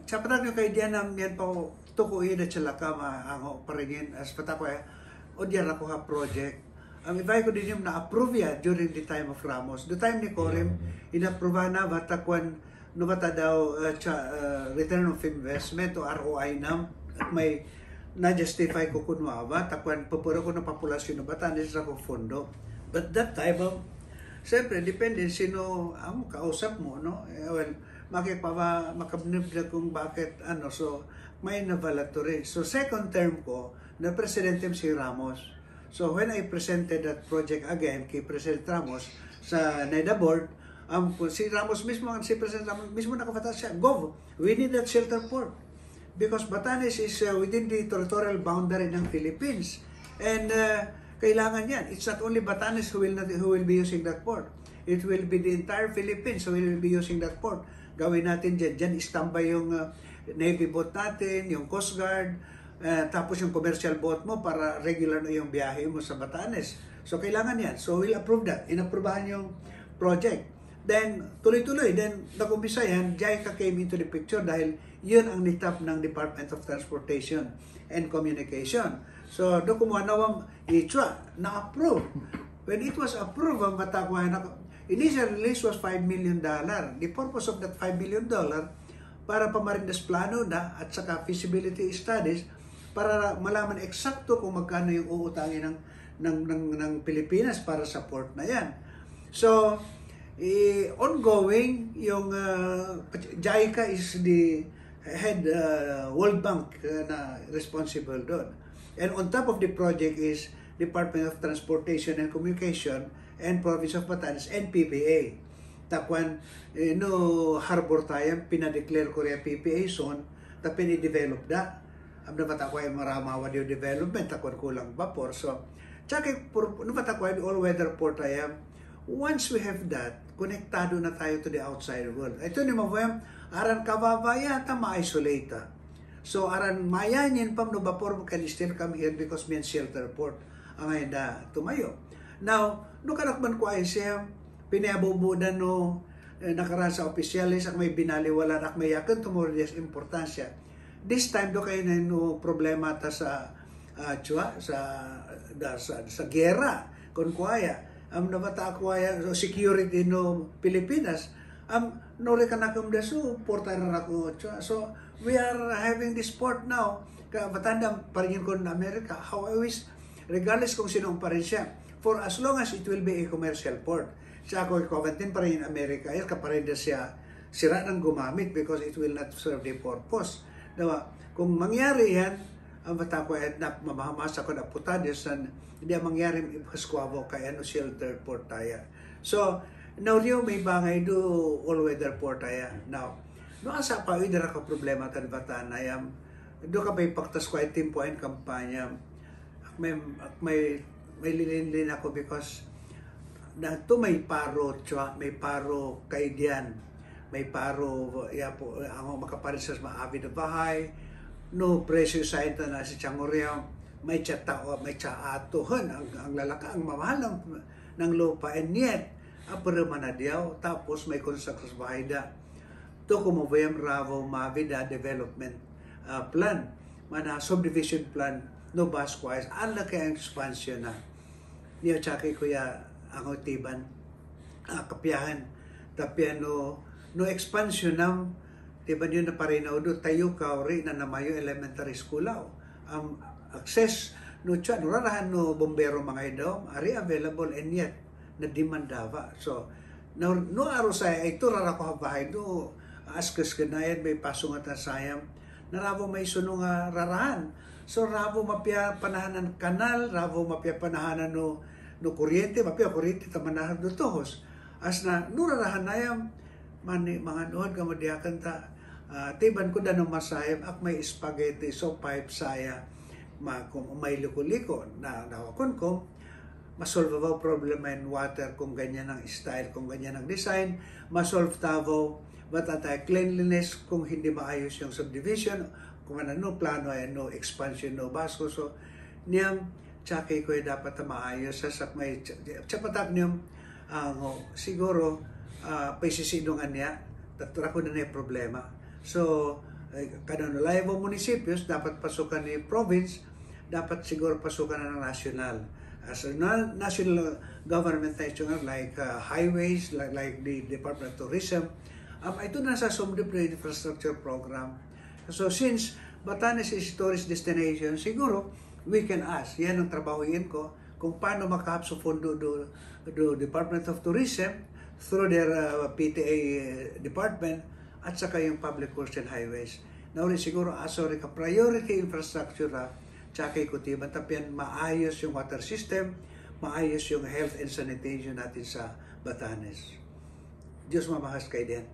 Sapatan nyo kay diyan nam yan pa tukuhin at sila ka maango paringin as pata ko o diyan ako ha project. Ang ibay ko din yung na-approve ya during the time of Ramos. The time ni Corim, inapprove na batakwan no bata daw return of investment o ROI nam at may na-justify ko kunwa ba takwan papuro ko ng populasyon no bata nila ko fondo. But that time, siyempre, depende sino ang kausap mo, no? Well, makabnib na kung bakit, so, may navalatory. So, second term ko, na Presidente si Ramos. So, when I presented that project again kay President Ramos sa NEDA board, si Ramos mismo, si President Ramos mismo nakafata siya, Gov, we need that shelter port. Because Batanes is within the territorial boundary ng Philippines. And, kailangan yan. It's not only Batanes who will be using that port. It will be the entire Philippines who will be using that port. Gawin natin dyan. Dyan istambay yung Navy boat natin, yung Coast Guard, tapos yung commercial boat mo para regular na yung biyahe mo sa Batanes. So, kailangan yan. So, we'll approve that. Inapprobahan yung project. Then, tuloy-tuloy. Then, nagumpisa yan, JICA came into the picture dahil yun ang nitap ng Department of Transportation and Communication. So, doon kumuha nawang itswa, na-approve. When it was approved, ang Batakwa, initial release was $5 million. The purpose of that $5 million, para pamarindas plano na at saka feasibility studies, para malaman eksakto kung magkano yung uutangin ng Pilipinas para sa port na yan. So, ongoing, yung JICA is the head World Bank na responsible doon. And on top of the project is Department of Transportation and Communication and Province of Batanes and PPA. Takwan, no harbor tayo, pinadeclare Korea PPA zone, tapos i-develop na. Ang nabatakwa yung maramawa yung development, takwan kulang vapor. So, tsaka, nabatakwa yung all-weather port tayo. Once we have that, konektado na tayo to the outside world. Ito ni Mavoyam, aran kababaya, ta ma-isolate. So, aran mayanyin pam no vapor can still come here because may shelter port ang ay na tumayo. Now, no kanakman ko ay siya, pinabubudan no nakaraan sa opisyalis ang may binaliwala at may yakan tumurides importansya. This time do kayo na no problema ta sa gera kun kuaya. Nabata kuaya so security no Pilipinas. No rekanakam dasu porta na ako. So, we are having this port now. Batandang paringin ko na Amerika. How I wish, regardless kung sinong pa rin siya, for as long as it will be a commercial port. Siya ako i-coventin pa rin in Amerika. Ay, kaparinda siya sira ng gumamit because it will not serve the purpose. Diba? Kung mangyari yan, ang bata ko ay mamamasa ko na putades hindi ang mangyari paskwabo kaya no shelter port tayo. So, now Rio may bangay do all-weather port tayo. Now, no asa pa idara ka problema tan batan ayam do ka bay paktas ko ay tempo ay kampanya may lilin ako because na to may paro may paro kay diyan may paro ya po ang makaparin sa maabi na bahay no presyo sa ita na si Changorio may tao may atohan ang lalaka ang mamahal ng lupa and yet apere manadiaw tapos may construction sa bahay da to kumovayam Ravo Mavida development plan mana subdivision plan no basquais ala kay expansion na niya chaki kuya ang utiban kapiyahan tapiano no expansion nam tiban yun na parinaw do tayo kauri na namayo elementary school access no chat no rarahan no bombero mga idaw ari available and yet na demandava so no aro sa ito rarako bahay do askas kanayan may pasong at sayam narabo may sunong rarahan so rabo mapya panahanan kanal rabo mapya panahanan no kuryente mapya kuryente tamanahan do tohos as na nurarahan ayam mani mga nood ka madiakan ta tiban ko dano masayam ak may spaghetti so pipe saya kung may liko-liko na nawakon ko masolve ba problema in water kung ganyan ang style kung ganyan ang design masolve tavo batata cleanliness kung hindi maayos yung subdivision kung ano plano ay no expansion no basko so niyam tsaki ko dapat maayos sa may tsapatak niyam siguro paisisidungan niya tatra ko na problema So, kanang layo municipios, dapat pasukan ni province, dapat siguro pasukan na ng national. As a national government like highways, like the Department of Tourism, ito nasa sumdip na infrastructure program. So since Batanes is tourist destination, siguro we can ask, yan ang trabahuin ko, kung paano makahapso fondo do Department of Tourism through their PTA department at saka yung Public Works and Highways. Nauri siguro aso rin ka priority infrastructure tsaka ikutiban tapian maayos yung water system, maayos yung health and sanitation natin sa Batanes. Diyos mamahas kay din.